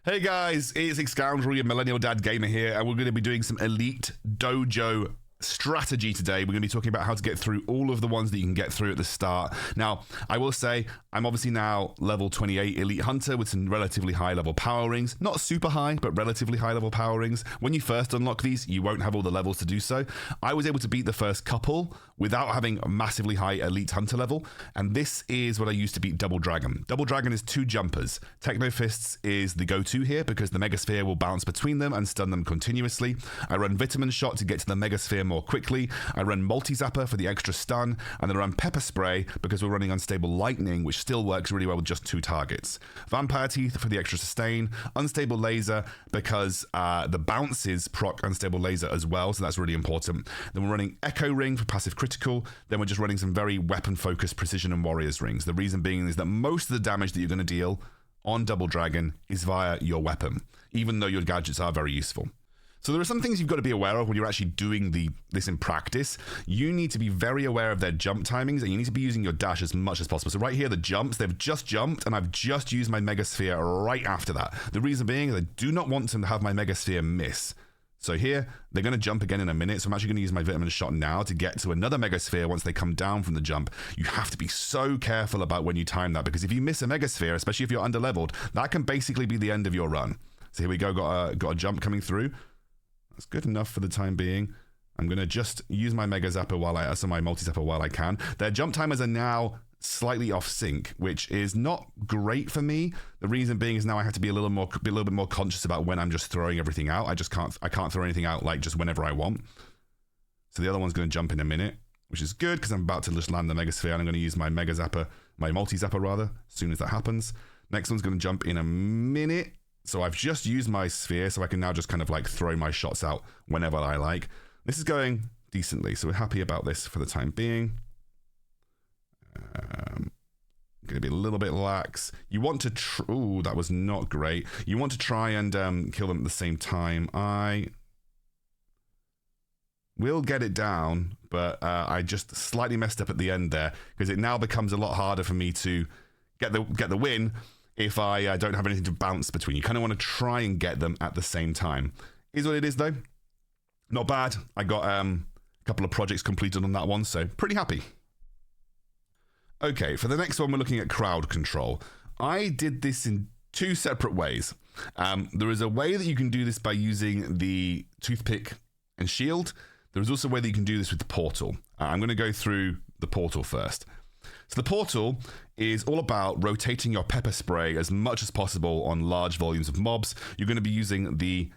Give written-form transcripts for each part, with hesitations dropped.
Hey guys, it's Excoundrel, your millennial dad gamer here, and we're going to be doing some elite dojo strategy today. We're going to be talking about how to get through all of the ones that you can get through at the start. Now, I will say, I'm obviously now level 28 elite hunter with some relatively high level power rings. Not super high, but relatively high level power rings. When you first unlock these, you won't have all the levels to do so. I was able to beat the first couple without having a massively high elite hunter level, and this is what I used to beat Double Dragon. Double Dragon is 2 jumpers. Techno Fists is the go-to here because the Mega Sphere will bounce between them and stun them continuously. I run Vitamin Shot to get to the Mega Sphere more quickly. I run Multi Zapper for the extra stun, and then I run Pepper Spray because we're running Unstable Lightning, which still works really well with just 2 targets. Vampire Teeth for the extra sustain. Unstable Laser because the bounces proc Unstable Laser as well, so that's really important. Then we're running Echo Ring for passive critical. Then we're just running some very weapon-focused Precision and Warriors rings. The reason being is that most of the damage that you're going to deal on Double Dragon is via your weapon, even though your gadgets are very useful. So there are some things you've got to be aware of when you're actually doing this in practice. You need to be very aware of their jump timings, and you need to be using your dash as much as possible. So right here, the jumps, they've just jumped, and I've just used my Mega Sphere right after that. The reason being is I do not want to have my Mega Sphere miss. So here, they're going to jump again in a minute, so I'm actually going to use my Vitamin Shot now to get to another Mega Sphere once they come down from the jump. You have to be so careful about when you time that, because if you miss a Mega Sphere, especially if you're under-leveled, that can basically be the end of your run. So here we go, got a jump coming through. That's good enough for the time being. I'm going to just use my Mega Zapper so my Multi Zapper while I can. Their jump timers are now slightly off sync, which is not great for me. The reason being is now I have to be a little bit more conscious about when I'm just throwing everything out. I can't throw anything out like just whenever I want. So the other one's going to jump in a minute, which is good because I'm about to just land the Mega Sphere, and I'm going to use my Mega Zapper, my Multi Zapper rather, as soon as that happens. Next one's going to jump in a minute. So I've just used my sphere, so I can now just kind of like throw my shots out whenever I like. This is going decently, so we're happy about this for the time being. Going to be a little bit lax. You want to... Ooh, that was not great. You want to try and kill them at the same time. I will get it down, but I just slightly messed up at the end there because it now becomes a lot harder for me to get the win if I don't have anything to bounce between. You kind of want to try and get them at the same time. Is what it is, though. Not bad. I got a couple of projects completed on that one, so pretty happy. Okay, for the next one, we're looking at crowd control. I did this in 2 separate ways. There is a way that you can do this by using the toothpick and shield. There is also a way that you can do this with the portal. I'm going to go through the portal first. So the portal is all about rotating your pepper spray as much as possible on large volumes of mobs. You're going to be using the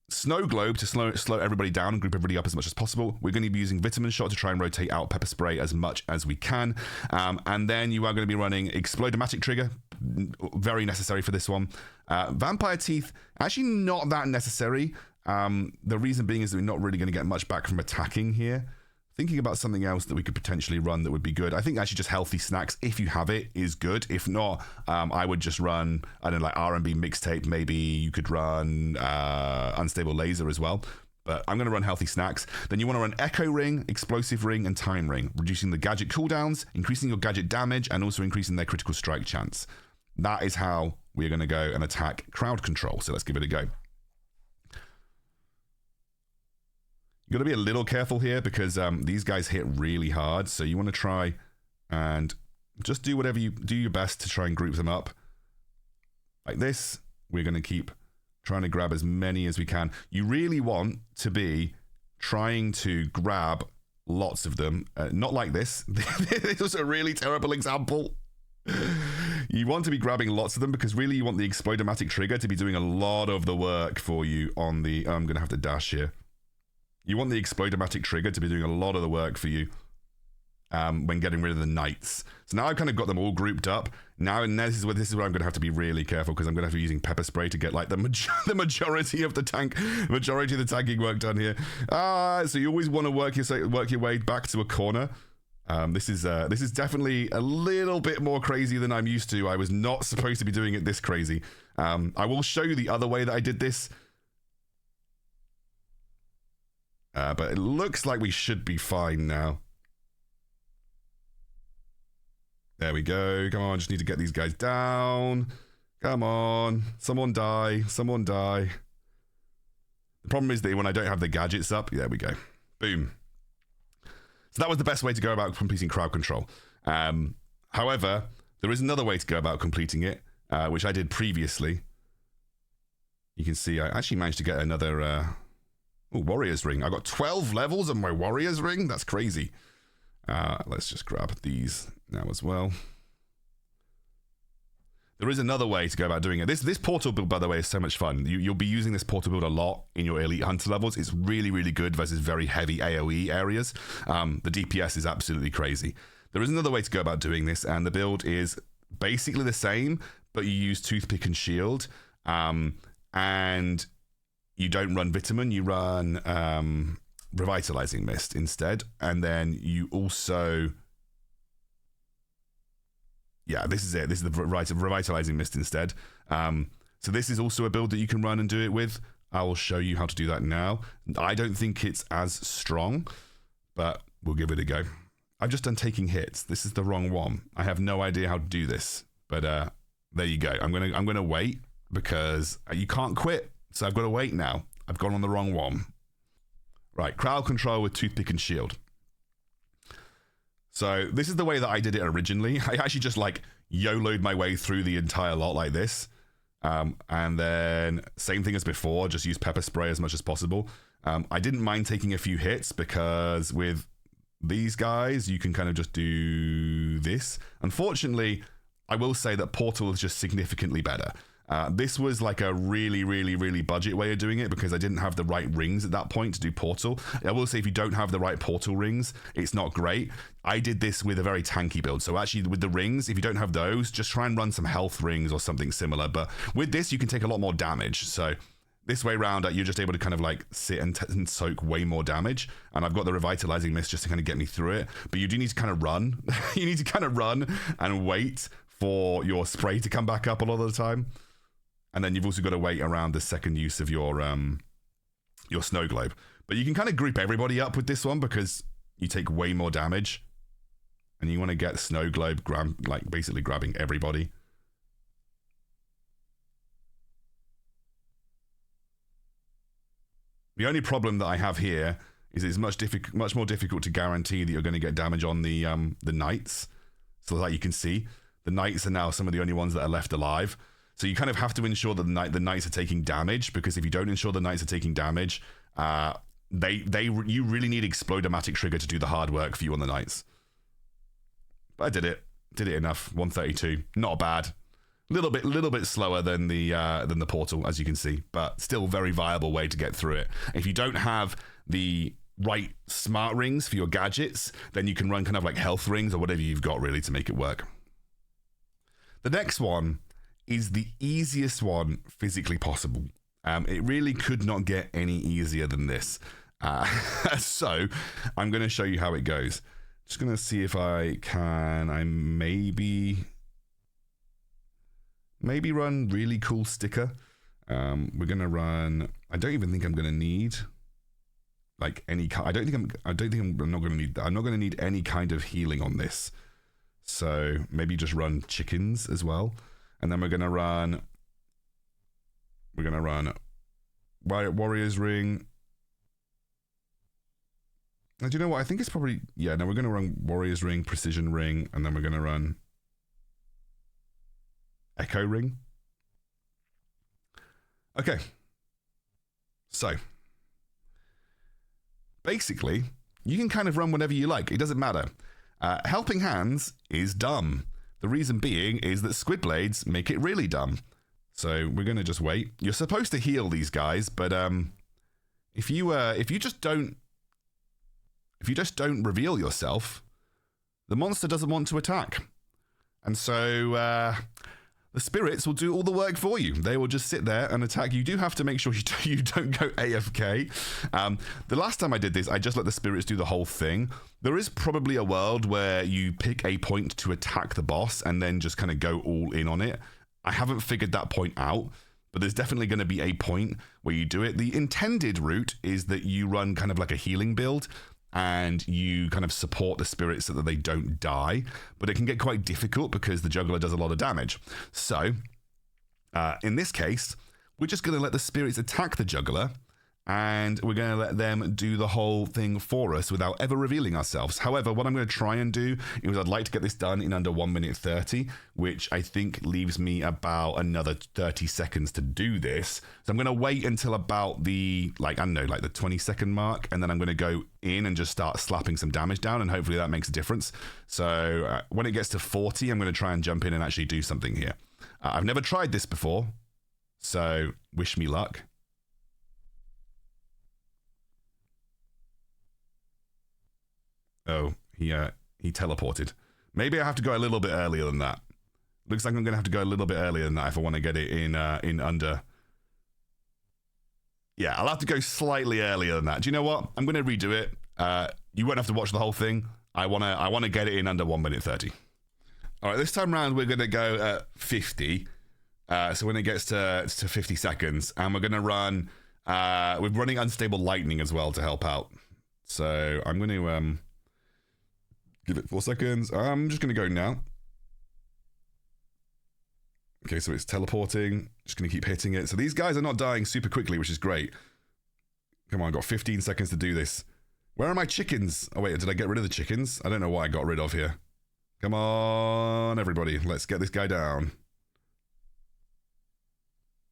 snow globe to slow everybody down and group everybody up as much as possible. We're going to be using Vitamin Shot to try and rotate out pepper spray as much as we can. And then you are going to be running Explodomatic Trigger, very necessary for this one. Vampire Teeth, actually not that necessary. The reason being is that we're not really going to get much back from attacking here. Thinking about something else that we could potentially run that would be good. I think actually just Healthy Snacks, if you have it, is good. If not, I would just run, I don't know, like R&B Mixtape. Maybe you could run Unstable Laser as well. But I'm going to run Healthy Snacks. Then you want to run Echo Ring, Explosive Ring, and Time Ring, reducing the gadget cooldowns, increasing your gadget damage, and also increasing their critical strike chance. That is how we're going to go and attack crowd control. So let's give it a go. You've got to be a little careful here because these guys hit really hard. So you want to try and just do whatever you do your best to try and group them up. Like this, we're going to keep trying to grab as many as we can. You really want to be trying to grab lots of them. Not like this. This was a really terrible example. You want to be grabbing lots of them because really you want the Explodomatic Trigger to be doing a lot of the work for you on the... I'm going to have to dash here. You want the Explodomatic Trigger to be doing a lot of the work for you when getting rid of the knights. So now I've kind of got them all grouped up. Now this is where I'm going to have to be really careful because I'm going to have to be using pepper spray to get like the majority of the tanking work done here. So you always want to work your way back to a corner. This is definitely a little bit more crazy than I'm used to. I was not supposed to be doing it this crazy. I will show you the other way that I did this. But it looks like we should be fine now. There we go. Come on, just need to get these guys down. Come on. Someone die. Someone die. The problem is that when I don't have the gadgets up, there we go. Boom. So that was the best way to go about completing crowd control. However, there is another way to go about completing it, which I did previously. You can see I actually managed to get another Warrior's Ring. I got 12 levels of my Warrior's Ring. That's crazy. Let's just grab these now as well. There is another way to go about doing it. This portal build, by the way, is so much fun. You'll be using this portal build a lot in your Elite Hunter levels. It's really, really good versus very heavy AoE areas. The DPS is absolutely crazy. There is another way to go about doing this, and the build is basically the same, but you use Toothpick and Shield, and you don't run Vitamin, you run Revitalizing Mist instead, and then you also... Yeah, this is it. This is the Revitalizing Mist instead. So this is also a build that you can run and do it with. I will show you how to do that now. I don't think it's as strong, but we'll give it a go. I've just done taking hits. This is the wrong one. I have no idea how to do this, but there you go. I'm gonna wait because you can't quit. So I've got to wait now. I've gone on the wrong one. Right, crowd control with Toothpick and Shield. So this is the way that I did it originally. I actually just like YOLO'd my way through the entire lot like this. And then same thing as before, just use pepper spray as much as possible. I didn't mind taking a few hits because with these guys, you can kind of just do this. Unfortunately, I will say that Portal is just significantly better. This was like a really, really, really budget way of doing it because I didn't have the right rings at that point to do Portal. I will say if you don't have the right Portal rings, it's not great. I did this with a very tanky build. So actually with the rings, if you don't have those, just try and run some health rings or something similar. But with this, you can take a lot more damage. So this way around, you're just able to kind of like sit and soak way more damage. And I've got the Revitalizing Mist just to kind of get me through it. But you do need to kind of run. You need to kind of run and wait for your spray to come back up a lot of the time. And then you've also got to wait around the second use of your snow globe. But you can kind of group everybody up with this one because you take way more damage. And you want to get snow globe, like basically grabbing everybody. The only problem that I have here is it's much more difficult to guarantee that you're going to get damage on the knights. So like you can see, the knights are now some of the only ones that are left alive. So you kind of have to ensure that the knights are taking damage, because if you don't ensure the knights are taking damage, you really need Explodomatic Trigger to do the hard work for you on the knights. But I did it enough. 132, not bad. Little bit slower than the portal, as you can see, but still very viable way to get through it. If you don't have the right smart rings for your gadgets, then you can run kind of like health rings or whatever you've got really to make it work. The next one is the easiest one physically possible. It really could not get any easier than this. So I'm going to show you how it goes. Just going to see if I can. Maybe run really cool sticker. We're going to run. I don't even think I'm going to need like any. I'm not going to need. I'm not going to need any kind of healing on this. So maybe just run chickens as well. And then we're going to run Warrior's Ring. And do you know what? I think it's probably, we're going to run Warrior's Ring, Precision Ring, and then we're going to run Echo Ring. Okay. So, basically, you can kind of run whatever you like. It doesn't matter. Helping Hands is dumb. The reason being is that Squid Blades make it really dumb. So we're going to just wait. You're supposed to heal these guys, but if you just don't reveal yourself, the monster doesn't want to attack. And so the spirits will do all the work for you. They will just sit there and attack. You do have to make sure you don't go AFK. The last time I did this, I just let the spirits do the whole thing. There is probably a world where you pick a point to attack the boss and then just kind of go all in on it. I haven't figured that point out, but there's definitely going to be a point where you do it. The intended route is that you run kind of like a healing build and you kind of support the spirits so that they don't die. But it can get quite difficult because the juggler does a lot of damage. So In this case, we're just going to let the spirits attack the juggler, and we're going to let them do the whole thing for us without ever revealing ourselves. However, what I'm going to try and do is I'd like to get this done in under 1 minute 30, which I think leaves me about another 30 seconds to do this. So I'm going to wait until about the, like, I don't know, like the 20-second mark, and then I'm going to go in and just start slapping some damage down, and hopefully that makes a difference. So when it gets to 40, I'm going to try and jump in and actually do something here. I've never tried this before, so wish me luck. Oh, he teleported. Maybe I have to go a little bit earlier than that. Looks like I'm going to have to go a little bit earlier than that if I want to get it in under... Yeah, I'll have to go slightly earlier than that. Do you know what? I'm going to redo it. You won't have to watch the whole thing. I want to get it in under 1 minute 30. All right, this time around we're going to go at 50. So when it gets to 50 seconds, and we're going to run... we're running Unstable Lightning as well to help out. So I'm going to... give it 4 seconds. I'm just going to go now. Okay, so it's teleporting. Just going to keep hitting it. So these guys are not dying super quickly, which is great. Come on, I've got 15 seconds to do this. Where are my chickens? Oh, wait, did I get rid of the chickens? I don't know what I got rid of here. Come on, everybody. Let's get this guy down.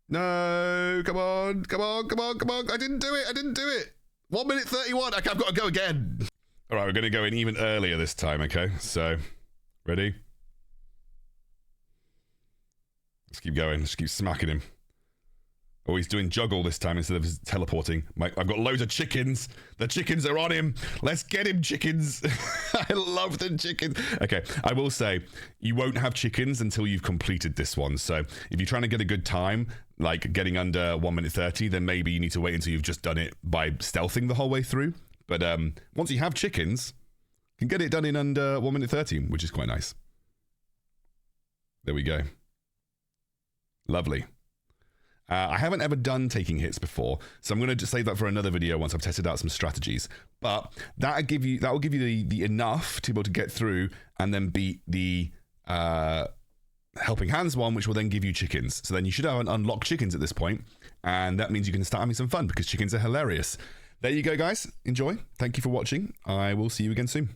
No, come on, come on, come on, come on. I didn't do it. I didn't do it. 1 minute 31. I've got to go again. All right, we're going to go in even earlier this time, okay? So, ready? Let's keep going. Just keep smacking him. Oh, he's doing juggle this time instead of teleporting. I've got loads of chickens. The chickens are on him. Let's get him, chickens. I love the chickens. Okay, I will say, you won't have chickens until you've completed this one. So if you're trying to get a good time, like getting under 1 minute 30, then maybe you need to wait until you've just done it by stealthing the whole way through. But once you have chickens, you can get it done in under 1 minute 30, which is quite nice. There we go. Lovely. I haven't ever done taking hits before, so I'm going to just save that for another video once I've tested out some strategies. But that will give you the enough to be able to get through and then beat the helping hands one, which will then give you chickens. So then you should have unlocked chickens at this point, and that means you can start having some fun because chickens are hilarious. There you go, guys. Enjoy. Thank you for watching. I will see you again soon.